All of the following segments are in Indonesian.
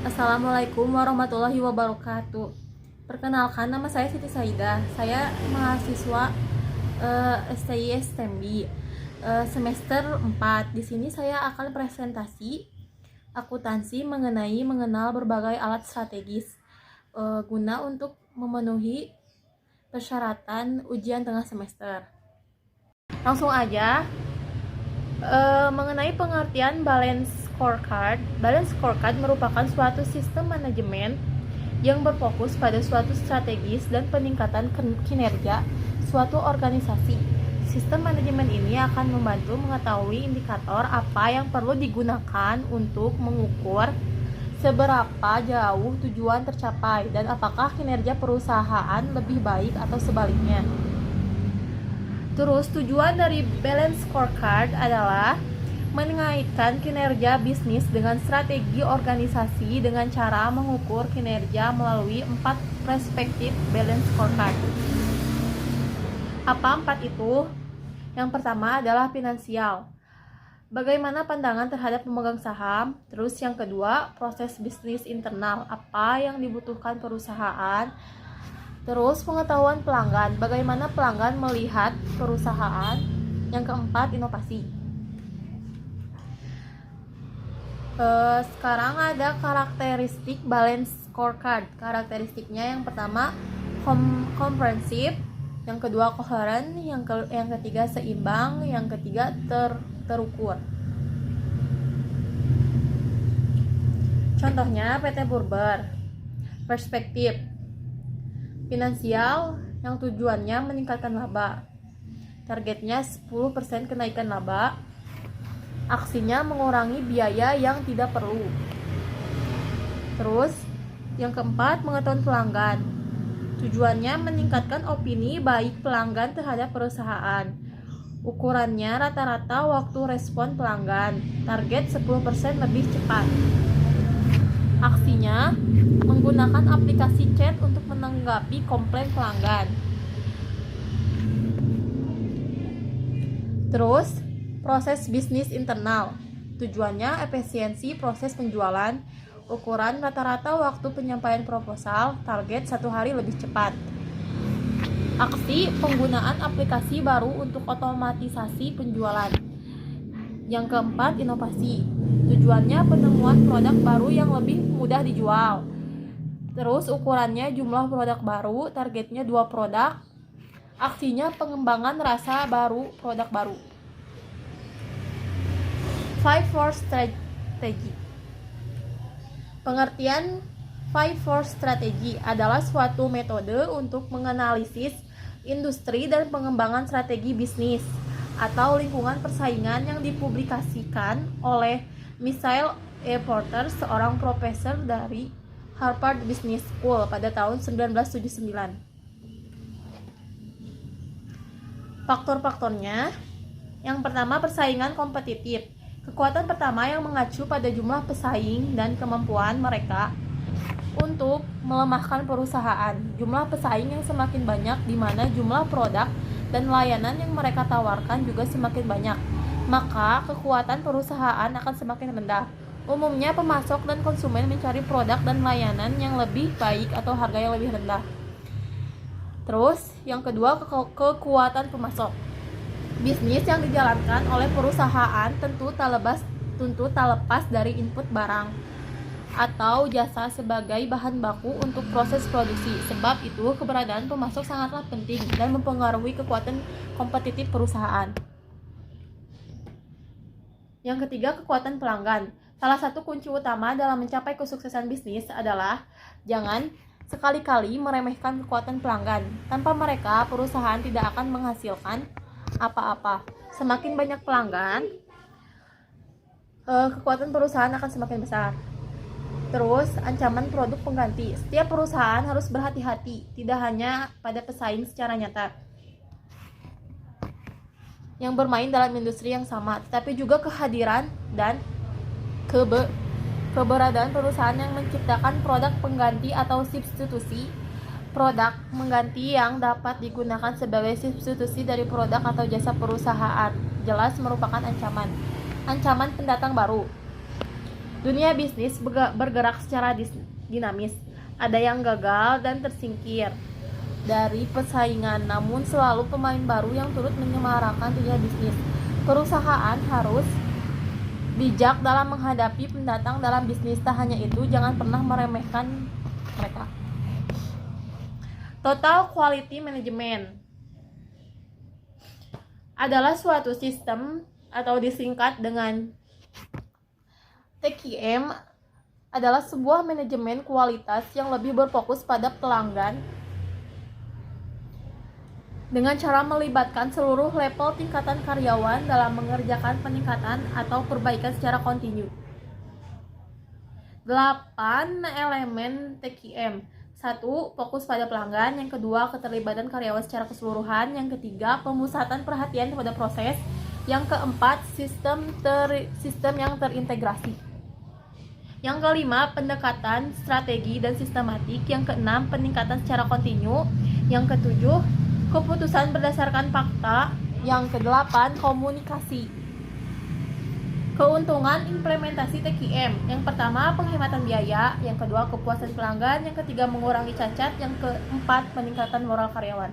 Assalamualaikum warahmatullahi wabarakatuh. Perkenalkan, nama saya Siti Saidah. Saya mahasiswa STI STMB semester 4. Di sini saya akan presentasi akuntansi mengenal berbagai alat strategis guna untuk memenuhi persyaratan ujian tengah semester. Langsung aja. Mengenai pengertian balance scorecard merupakan suatu sistem manajemen yang berfokus pada suatu strategis dan peningkatan kinerja suatu organisasi. Sistem manajemen ini akan membantu mengetahui indikator apa yang perlu digunakan untuk mengukur seberapa jauh tujuan tercapai dan apakah kinerja perusahaan lebih baik atau sebaliknya. Terus tujuan dari balance scorecard adalah mengaitkan kinerja bisnis dengan strategi organisasi dengan cara mengukur kinerja melalui 4 perspektif balance scorecard. Apa 4 itu? Yang pertama adalah finansial. Bagaimana pandangan terhadap pemegang saham? Terus yang kedua, proses bisnis internal. Apa yang dibutuhkan perusahaan? Terus pengetahuan pelanggan, bagaimana pelanggan melihat perusahaan. Yang keempat, inovasi. Sekarang ada karakteristik balance scorecard. Karakteristiknya yang pertama komprehensif, yang kedua koheren, yang ketiga seimbang, yang ketiga terukur. Contohnya PT Burber. Perspektif finansial yang tujuannya meningkatkan laba. Targetnya 10% kenaikan laba. Aksinya mengurangi biaya yang tidak perlu. Terus, yang keempat, pengetahuan pelanggan. Tujuannya meningkatkan opini baik pelanggan terhadap perusahaan. Ukurannya rata-rata waktu respon pelanggan. Target 10% lebih cepat. Aksinya menggunakan aplikasi chat untuk menanggapi komplain pelanggan. Terus, proses bisnis internal. Tujuannya efisiensi proses penjualan. Ukuran rata-rata waktu penyampaian proposal. Target 1 hari lebih cepat. Aksi penggunaan aplikasi baru untuk otomatisasi penjualan. Yang keempat, inovasi. Tujuannya penemuan produk baru yang lebih mudah dijual. Terus ukurannya jumlah produk baru, targetnya 2 produk. Aksinya pengembangan rasa baru, produk baru. 5-4 strategy. Pengertian 5-4 strategy adalah suatu metode untuk menganalisis industri dan pengembangan strategi bisnis atau lingkungan persaingan yang dipublikasikan oleh Michael E. Porter, seorang profesor dari Harvard Business School pada tahun 1979. Faktor-faktornya, yang pertama persaingan kompetitif. Kekuatan pertama yang mengacu pada jumlah pesaing dan kemampuan mereka untuk melemahkan perusahaan. Jumlah pesaing yang semakin banyak di mana jumlah produk dan layanan yang mereka tawarkan juga semakin banyak, maka kekuatan perusahaan akan semakin rendah. Umumnya pemasok dan konsumen mencari produk dan layanan yang lebih baik atau harga yang lebih rendah. Terus, yang kedua, kekuatan pemasok. Bisnis yang dijalankan oleh perusahaan tentu tak lepas dari input barang atau jasa sebagai bahan baku untuk proses produksi. Sebab itu, keberadaan pemasok sangatlah penting dan mempengaruhi kekuatan kompetitif perusahaan. Yang ketiga, kekuatan pelanggan. Salah satu kunci utama dalam mencapai kesuksesan bisnis adalah jangan sekali-kali meremehkan kekuatan pelanggan. Tanpa mereka, perusahaan tidak akan menghasilkan apa-apa. Semakin banyak pelanggan, kekuatan perusahaan akan semakin besar. Terus, ancaman produk pengganti. Setiap perusahaan harus berhati-hati, tidak hanya pada pesaing secara nyata yang bermain dalam industri yang sama, tetapi juga kehadiran dan keberadaan perusahaan yang menciptakan produk pengganti atau substitusi. Produk pengganti yang dapat digunakan sebagai substitusi dari produk atau jasa perusahaan jelas merupakan ancaman pendatang baru. Dunia bisnis bergerak secara dinamis. Ada yang gagal dan tersingkir dari persaingan, namun selalu pemain baru yang turut menyemarakan dunia bisnis. Perusahaan harus bijak dalam menghadapi pendatang dalam bisnis. Tak hanya itu, jangan pernah meremehkan mereka. Total Quality Management adalah suatu sistem atau disingkat dengan TQM, adalah sebuah manajemen kualitas yang lebih berfokus pada pelanggan dengan cara melibatkan seluruh level tingkatan karyawan dalam mengerjakan peningkatan atau perbaikan secara kontinu. 8 elemen TQM. 1. Fokus pada pelanggan. Yang kedua, keterlibatan karyawan secara keseluruhan. Yang ketiga, pemusatan perhatian pada proses. Yang keempat, sistem yang terintegrasi. Yang kelima, pendekatan strategi dan sistematik. Yang keenam, peningkatan secara kontinu. Yang ketujuh, keputusan berdasarkan fakta. Yang kedelapan, komunikasi. Keuntungan implementasi TQM. Yang pertama, penghematan biaya. Yang kedua, kepuasan pelanggan. Yang ketiga, mengurangi cacat. Yang keempat, peningkatan moral karyawan.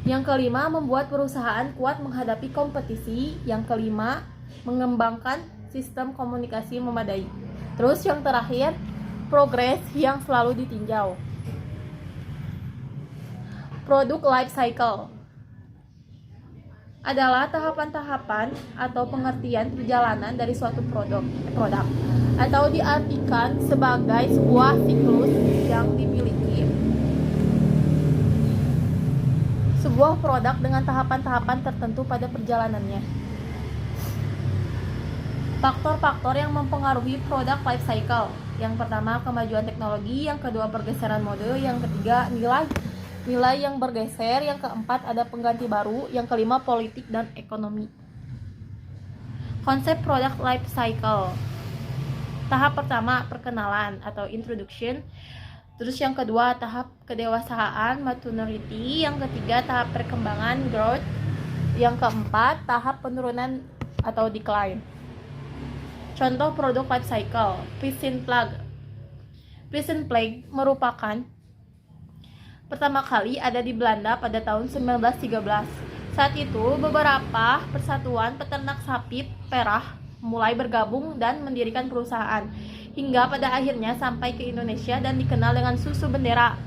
Yang kelima, membuat perusahaan kuat menghadapi kompetisi. Yang kelima, mengembangkan sistem komunikasi memadai. Terus yang terakhir, progres yang selalu ditinjau. Product life cycle adalah tahapan-tahapan atau pengertian perjalanan dari suatu produk atau diartikan sebagai sebuah siklus yang dimiliki sebuah produk dengan tahapan-tahapan tertentu pada perjalanannya. Faktor-faktor yang mempengaruhi product life cycle. Yang pertama, kemajuan teknologi. Yang kedua, pergeseran mode. Yang ketiga, nilai yang bergeser. Yang keempat, ada pengganti baru. Yang kelima, politik dan ekonomi. Konsep product life cycle. Tahap pertama, perkenalan atau introduction. Terus yang kedua, tahap kedewasaan, maturity. Yang ketiga, tahap perkembangan, growth. Yang keempat, tahap penurunan atau decline. Contoh produk life cycle. Prison Plague merupakan pertama kali ada di Belanda pada tahun 1913. Saat itu, beberapa persatuan peternak sapi perah mulai bergabung dan mendirikan perusahaan, hingga pada akhirnya sampai ke Indonesia dan dikenal dengan susu bendera.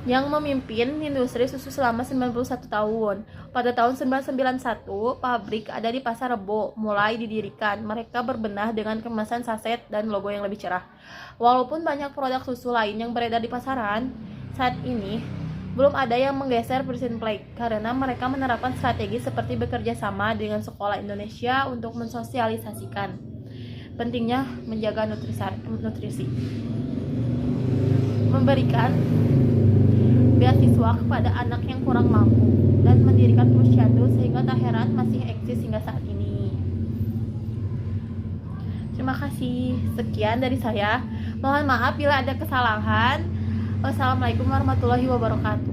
Yang memimpin industri susu selama 91 tahun. Pada tahun 1991, pabrik ada di Pasar Rebo mulai didirikan. Mereka berbenah dengan kemasan saset dan logo yang lebih cerah. Walaupun banyak produk susu lain yang beredar di pasaran, saat ini belum ada yang menggeser Prison Plague karena mereka menerapkan strategi seperti bekerja sama dengan sekolah Indonesia untuk mensosialisasikan pentingnya menjaga nutrisi. Memberikan beasiswa kepada anak yang kurang mampu dan mendirikan posyandu sehingga tak heran masih eksis hingga saat ini. Terima kasih, sekian dari saya. Mohon maaf bila ada kesalahan. Wassalamualaikum warahmatullahi wabarakatuh.